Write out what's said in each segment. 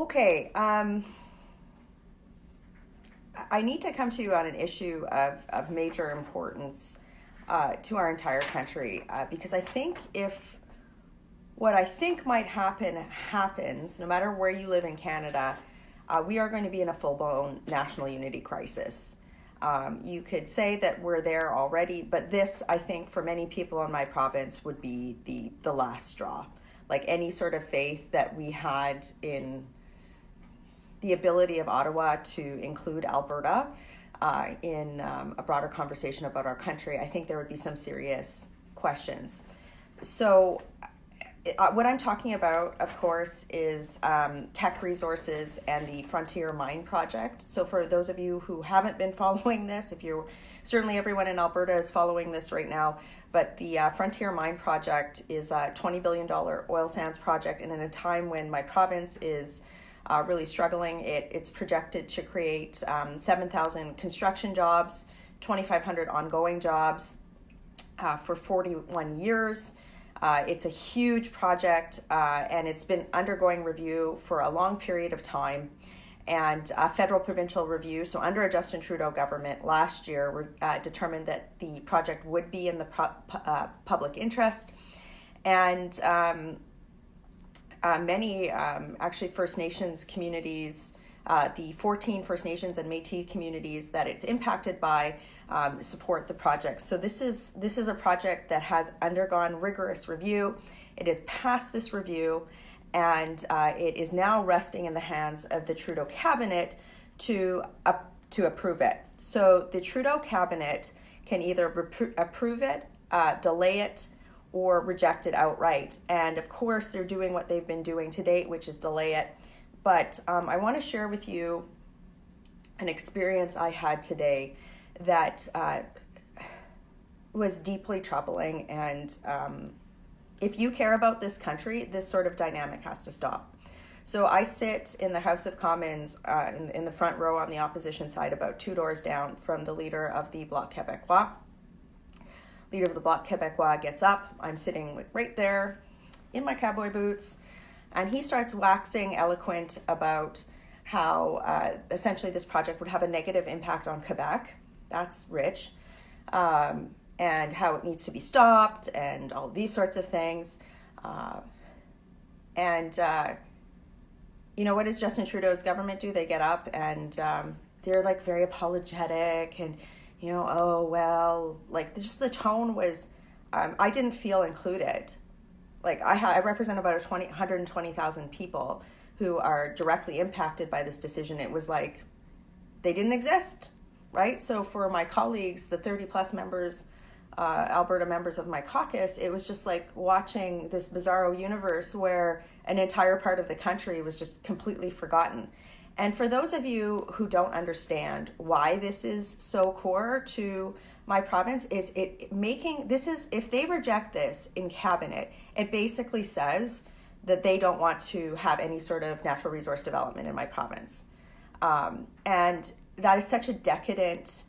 Okay, I need to come to you on an issue of major importance to our entire country because I think if what I think might happen happens, no matter where you live in Canada, we are going to be in a full-blown national unity crisis. You could say that we're there already, but this, I think, for many people in my province would be the last straw. Like any sort of faith that we had in the ability of Ottawa to include Alberta in a broader conversation about our country, I think there would be some serious questions. So what I'm talking about, of course, is tech resources and the Frontier Mine Project. So for those of you who haven't been following this, if you're certainly everyone in Alberta is following this right now, but the Frontier Mine Project is a $20 billion oil sands project, and in a time when my province is really struggling, it's projected to create 7,000 construction jobs, 2,500 ongoing jobs for 41 years. It's a huge project, and it's been undergoing review for a long period of time, and a federal provincial review. So under a Justin Trudeau government last year, determined that the project would be in the public interest, and many actually First Nations communities, the 14 First Nations and Métis communities that it's impacted by, support the project. So this is a project that has undergone rigorous review. It has passed this review, and it is now resting in the hands of the Trudeau cabinet to approve it. So the Trudeau cabinet can either approve it, delay it, or reject it outright. And of course, they're doing what they've been doing to date, which is delay it. But I want to share with you an experience I had today that was deeply troubling. And if you care about this country, this sort of dynamic has to stop. So I sit in the House of Commons in the front row on the opposition side, about 2 doors down from the leader of the Bloc Québécois. Leader of the Bloc Québécois gets up. I'm sitting right there in my cowboy boots, and he starts waxing eloquent about how essentially this project would have a negative impact on Quebec. That's rich. And how it needs to be stopped and all these sorts of things. You know, what does Justin Trudeau's government do? They get up and they're like very apologetic and, you know, oh, well, like just the tone was, I didn't feel included. Like I represent about 120,000 people who are directly impacted by this decision. It was like they didn't exist, right? So for my colleagues, the 30 plus members, Alberta members of my caucus, it was just like watching this bizarro universe where an entire part of the country was just completely forgotten. And for those of you who don't understand why this is so core to my province, is it making this is if they reject this in cabinet, it basically says that they don't want to have any sort of natural resource development in my province. And that is such a decadent,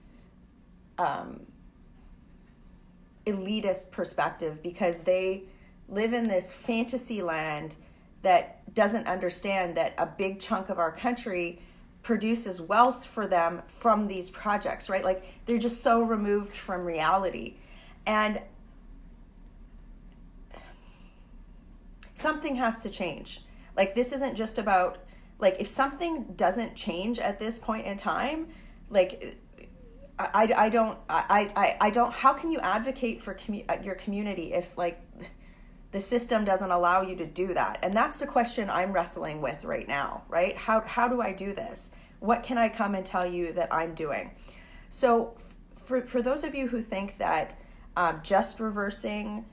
elitist perspective, because they live in this fantasy land that doesn't understand that a big chunk of our country produces wealth for them from these projects, right? Like they're just so removed from reality. And something has to change. Like this isn't just about, like if something doesn't change at this point in time, like I don't, how can you advocate for your community if like the system doesn't allow you to do that? And that's the question I'm wrestling with right now, right? How do I do this? What can I come and tell you that I'm doing? So for those of you who think that just reversing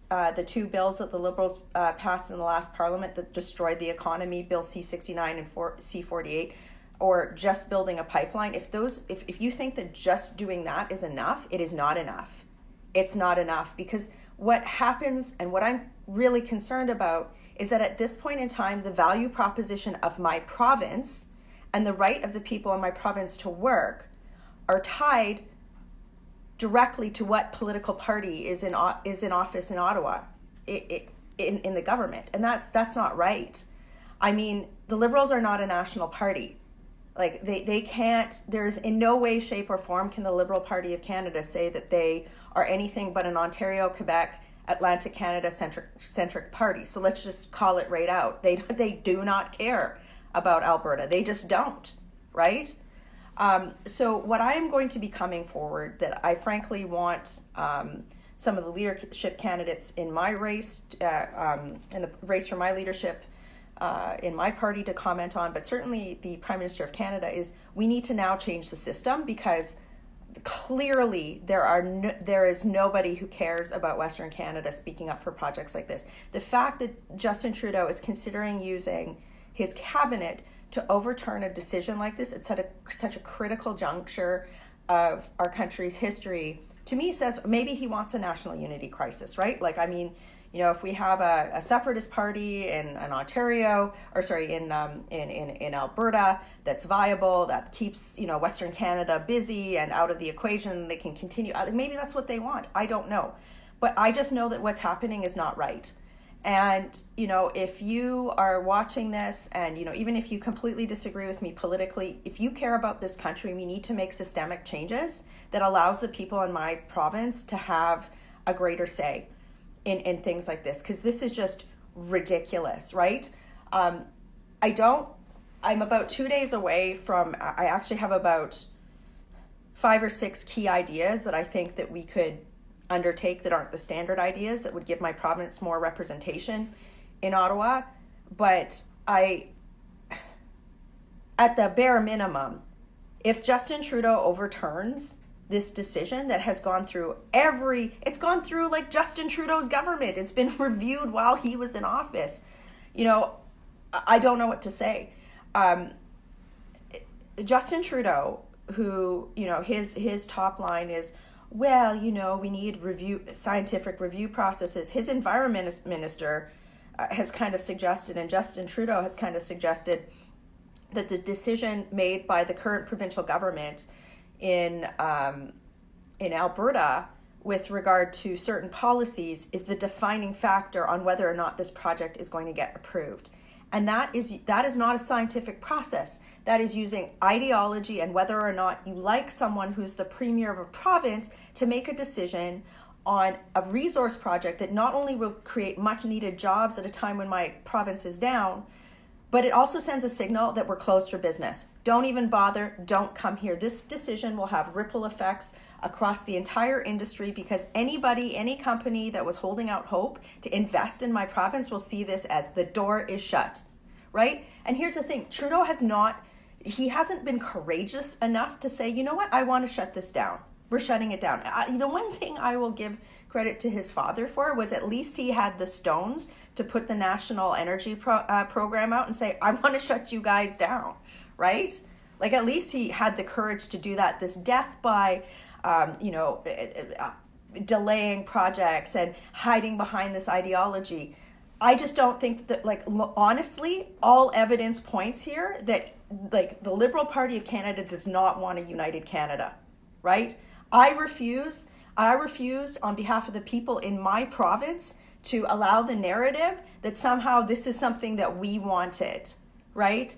the two bills that the Liberals passed in the last Parliament that destroyed the economy, Bill C-69 and C-48, or just building a pipeline, if you think that just doing that is enough, it is not enough. It's not enough, because what happens, and what I'm really concerned about, is that at this point in time, the value proposition of my province and the right of the people in my province to work are tied directly to what political party is in office in Ottawa, in the government, and that's not right. I mean, the Liberals are not a national party. Like they can't, there's in no way, shape, or form can the Liberal Party of Canada say that they are anything but an Ontario, Quebec, Atlantic Canada centric party. So let's just call it right out. They do not care about Alberta. They just don't, right? So what I am going to be coming forward, that I frankly want some of the leadership candidates in my race, in the race for my leadership in my party to comment on, but certainly the Prime Minister of Canada, is we need to now change the system, because clearly there is nobody who cares about Western Canada speaking up for projects like this. The fact that Justin Trudeau is considering using his cabinet to overturn a decision like this at such a critical juncture of our country's history, to me says maybe he wants a national unity crisis, right? Like, I mean, you know, if we have a separatist party in Ontario, or sorry, in Alberta, that's viable, that keeps, you know, Western Canada busy and out of the equation, they can continue. Maybe that's what they want. I don't know. But I just know that what's happening is not right. And, you know, if you are watching this, and, you know, even if you completely disagree with me politically, if you care about this country, we need to make systemic changes that allows the people in my province to have a greater say in things like this, because this is just ridiculous, right? I'm about 2 days away from, I actually have about 5 or 6 key ideas that I think that we could undertake that aren't the standard ideas that would give my province more representation in Ottawa. But at the bare minimum, if Justin Trudeau overturns this decision that has gone through it's gone through like Justin Trudeau's government. It's been reviewed while he was in office. You know, I don't know what to say. Justin Trudeau, who, you know, his top line is, well, you know, we need scientific review processes. His environment minister has kind of suggested, and Justin Trudeau has kind of suggested, that the decision made by the current provincial government in Alberta with regard to certain policies is the defining factor on whether or not this project is going to get approved. And that is not a scientific process. That is using ideology and whether or not you like someone who's the premier of a province to make a decision on a resource project that not only will create much needed jobs at a time when my province is down, but it also sends a signal that we're closed for business. Don't even bother. Don't come here. This decision will have ripple effects across the entire industry, because any company that was holding out hope to invest in my province will see this as the door is shut, right? And here's the thing. Trudeau hasn't been courageous enough to say, you know what, I want to shut this down. We're shutting it down. The one thing I will give credit to his father for was at least he had the stones to put the national energy program out and say, I want to shut you guys down, right? Like, at least he had the courage to do that. This death by, delaying projects and hiding behind this ideology. I just don't think that, like, honestly, all evidence points here that, like, the Liberal Party of Canada does not want a united Canada, right? I refuse on behalf of the people in my province to allow the narrative that somehow this is something that we wanted, right?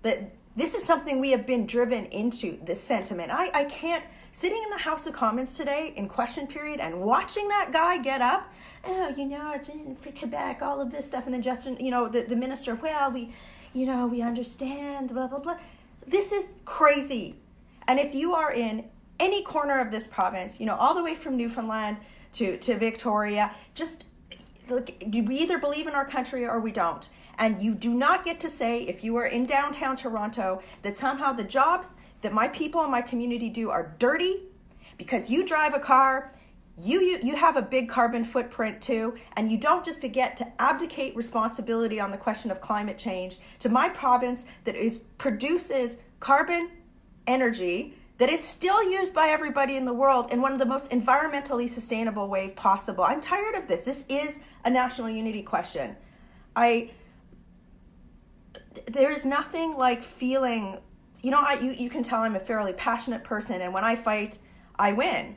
That this is something we have been driven into, this sentiment. I can't, sitting in the House of Commons today in question period and watching that guy get up, oh, you know, it's Quebec, all of this stuff, and then Justin, you know, the minister, well, we understand, blah, blah, blah. This is crazy. And if you are in any corner of this province, you know, all the way from Newfoundland to Victoria, just look, we either believe in our country or we don't. And you do not get to say, if you are in downtown Toronto, that somehow the jobs that my people and my community do are dirty because you drive a car, you have a big carbon footprint too, and you don't just get to abdicate responsibility on the question of climate change to my province that produces carbon energy that is still used by everybody in the world in one of the most environmentally sustainable ways possible. I'm tired of this. This is a national unity question. There is nothing like feeling, you know, you can tell I'm a fairly passionate person, and when I fight, I win.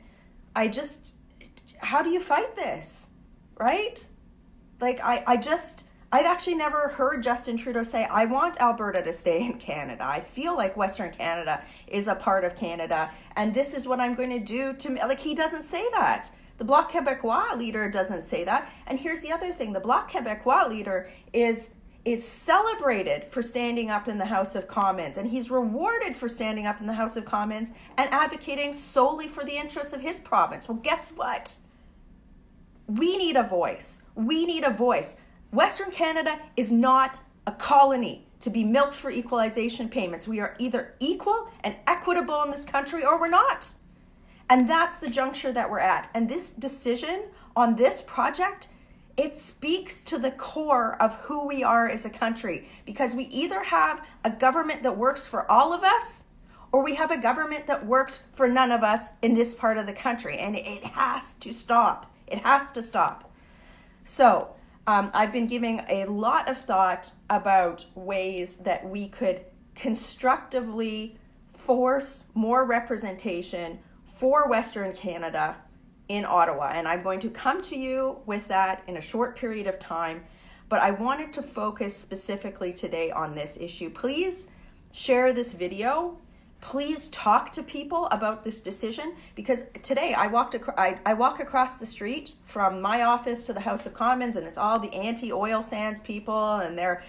How do you fight this, right? Like, I've actually never heard Justin Trudeau say, I want Alberta to stay in Canada. I feel like Western Canada is a part of Canada, and this is what I'm going to do to, like, he doesn't say that. The Bloc Québécois leader doesn't say that. And here's the other thing. The Bloc Québécois leader is celebrated for standing up in the House of Commons, and he's rewarded for standing up in the House of Commons and advocating solely for the interests of his province. Well, guess what? We need a voice. We need a voice. Western Canada is not a colony to be milked for equalization payments. We are either equal and equitable in this country or we're not. And that's the juncture that we're at. And this decision on this project, it speaks to the core of who we are as a country, because we either have a government that works for all of us, or we have a government that works for none of us in this part of the country. And it has to stop. It has to stop. So I've been giving a lot of thought about ways that we could constructively force more representation for Western Canada in Ottawa. And I'm going to come to you with that in a short period of time. But I wanted to focus specifically today on this issue. Please share this video. Please talk to people about this decision, because today I walk across the street from my office to the House of Commons, and it's all the anti-oil sands people, and they're,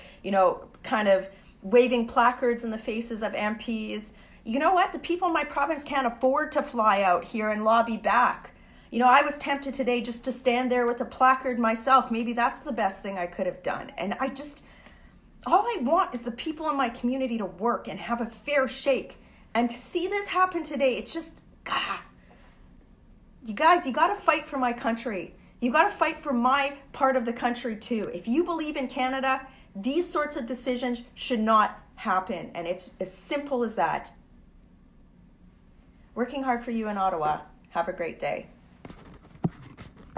kind of waving placards in the faces of MPs. You know what? The people in my province can't afford to fly out here and lobby back. I was tempted today just to stand there with a placard myself. Maybe that's the best thing I could have done. And all I want is the people in my community to work and have a fair shake. And to see this happen today, it's just, God. You guys, you got to fight for my country. You got to fight for my part of the country too. If you believe in Canada, these sorts of decisions should not happen. And it's as simple as that. Working hard for you in Ottawa. Have a great day.